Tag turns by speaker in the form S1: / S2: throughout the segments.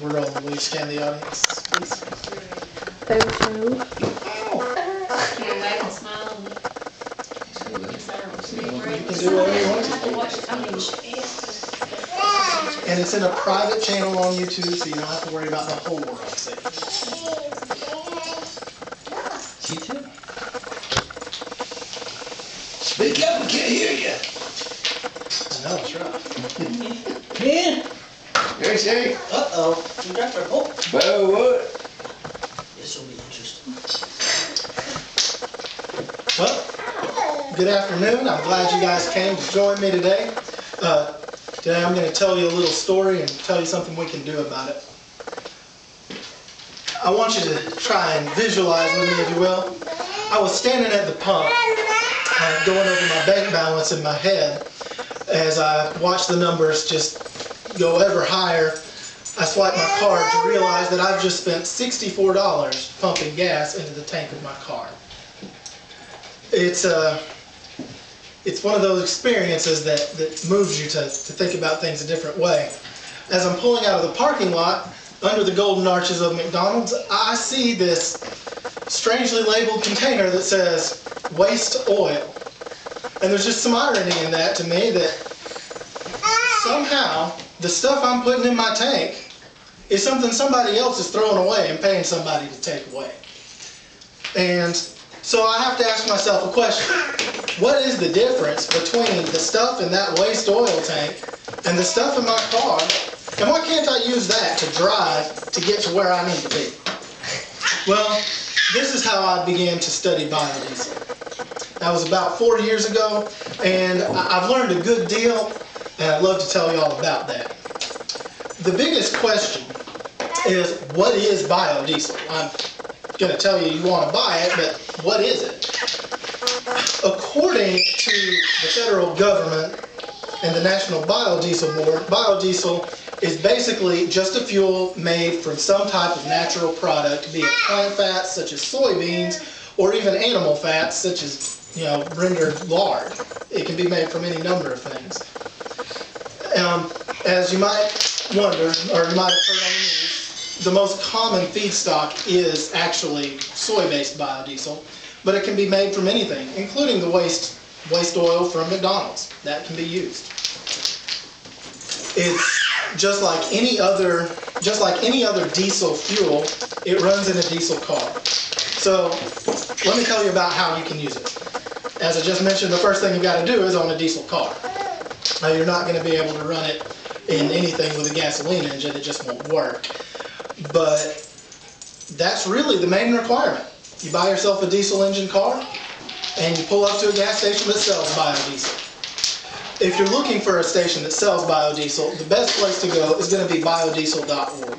S1: We're rolling. Will you scan the audience, please?
S2: Photo.
S3: Can you wave and smile?
S1: You can do whatever you want to. And it's in a private channel on YouTube, so you don't have to worry about the whole world seeing it.
S4: YouTube? Speak up, we can't hear you.
S1: I know, that's right.
S4: Yeah. Very safe.
S5: Uh-oh. You got your book.
S4: Well, what?
S5: This will be interesting.
S1: Well, good afternoon. I'm glad you guys came to join me today. Today I'm going to tell you a little story and tell you something we can do about it. I want you to try and visualize with me, if you will. I was standing at the pump, going over my bank balance in my head. As I watched the numbers just go ever higher, I swiped my card to realize that I've just spent $64 pumping gas into the tank of my car. It's one of those experiences that moves you to think about things a different way. As I'm pulling out of the parking lot, under the golden arches of McDonald's, I see this strangely labeled container that says, waste oil. And there's just some irony in that to me that somehow the stuff I'm putting in my tank is something somebody else is throwing away and paying somebody to take away. And so I have to ask myself a question. What is the difference between the stuff in that waste oil tank and the stuff in my car? And why can't I use that to drive to get to where I need to be? Well, this is how I began to study biodiesel. That was about 4 years ago, and I've learned a good deal, and I'd love to tell you all about that. The biggest question is, what is biodiesel? I'm going to tell you you want to buy it, but what is it? According to the federal government and the National Biodiesel Board, biodiesel is basically just a fuel made from some type of natural product, be it plant fats such as soybeans, or even animal fats such as rendered lard. It can be made from any number of things. As you might wonder, or you might have heard on the news, the most common feedstock is actually soy-based biodiesel, but it can be made from anything, including the waste oil from McDonald's. That can be used. It's just like any other diesel fuel, it runs in a diesel car. So let me tell you about how you can use it. As I just mentioned, the first thing you've got to do is own a diesel car. Now, you're not going to be able to run it in anything with a gasoline engine. It just won't work. But that's really the main requirement. You buy yourself a diesel engine car and you pull up to a gas station that sells biodiesel. If you're looking for a station that sells biodiesel, the best place to go is going to be biodiesel.org.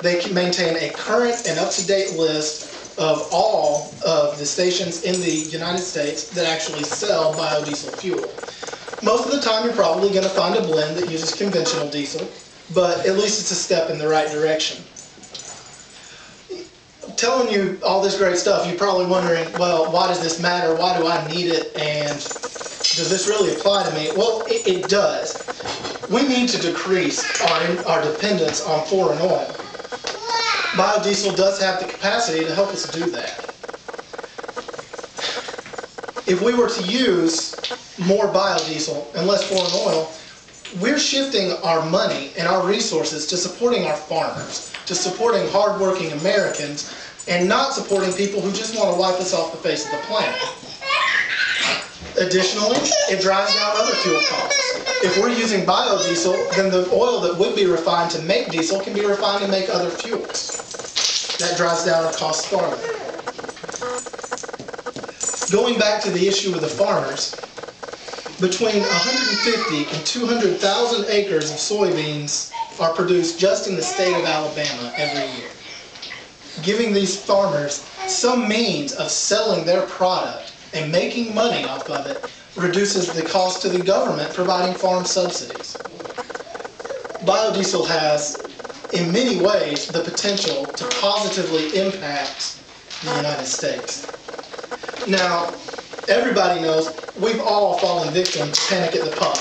S1: They can maintain a current and up-to-date list of all of the stations in the United States that actually sell biodiesel fuel. Most of the time you're probably going to find a blend that uses conventional diesel, but at least it's a step in the right direction. Telling you all this great stuff, you're probably wondering, well, why does this matter? Why do I need it? And does this really apply to me? Well, it does. We need to decrease our dependence on foreign oil. Biodiesel does have the capacity to help us do that. If we were to use more biodiesel and less foreign oil, we're shifting our money and our resources to supporting our farmers, to supporting hardworking Americans, and not supporting people who just want to wipe us off the face of the planet. Additionally, it drives down other fuel costs. If we're using biodiesel, then the oil that would be refined to make diesel can be refined to make other fuels. That drives down our costs farther. Going back to the issue of the farmers, between 150 and 200,000 acres of soybeans are produced just in the state of Alabama every year. Giving these farmers some means of selling their product and making money off of it reduces the cost to the government providing farm subsidies. Biodiesel has, in many ways, the potential to positively impact the United States. Now, everybody knows we've all fallen victim to panic at the pump.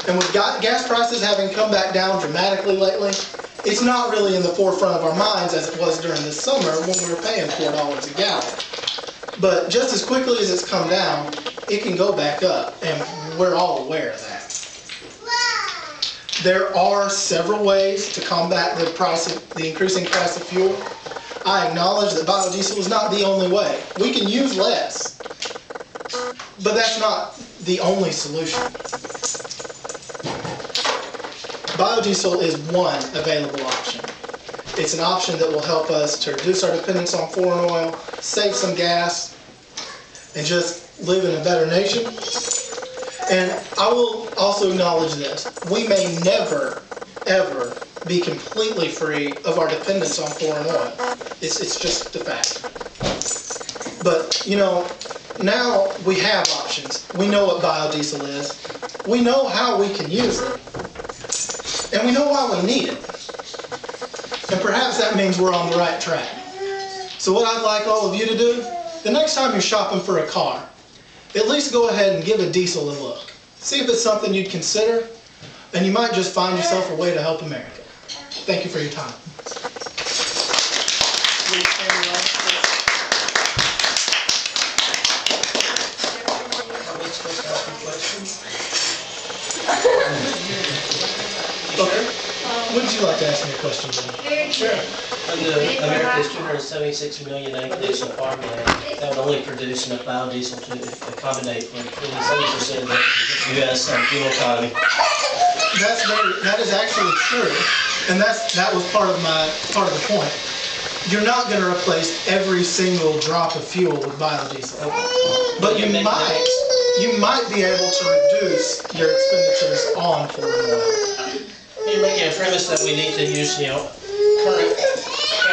S1: And with gas prices having come back down dramatically lately, it's not really in the forefront of our minds as it was during the summer when we were paying $4 a gallon. But just as quickly as it's come down, it can go back up, and we're all aware of that. There are several ways to combat the increasing price of fuel. I acknowledge that biodiesel is not the only way. We can use less, but that's not the only solution. Biodiesel is one available option. It's an option that will help us to reduce our dependence on foreign oil, save some gas, and just live in a better nation. And I will also acknowledge this. We may never, ever be completely free of our dependence on foreign oil. It's just a fact. But, you know, now we have options. We know what biodiesel is. We know how we can use it. And we know why we need it. And perhaps that means we're on the right track. So what I'd like all of you to do, the next time you're shopping for a car, at least go ahead and give a diesel a look. See if it's something you'd consider, and you might just find yourself a way to help America. Thank you for your time. Please stand and rise, please.
S5: Are we supposed to ask a question?
S1: Okay. Would you like to ask me a question, Jimmy?
S5: Sure. Under America's 276 million acres of farmland, that would only produce enough biodiesel to accommodate for 27% of the U.S. fuel economy.
S1: That is actually true, and that was part of the point. You're not going to replace every single drop of fuel with biodiesel, but you might be able to reduce your expenditures on foreign oil.
S5: You're making a premise that we need to use,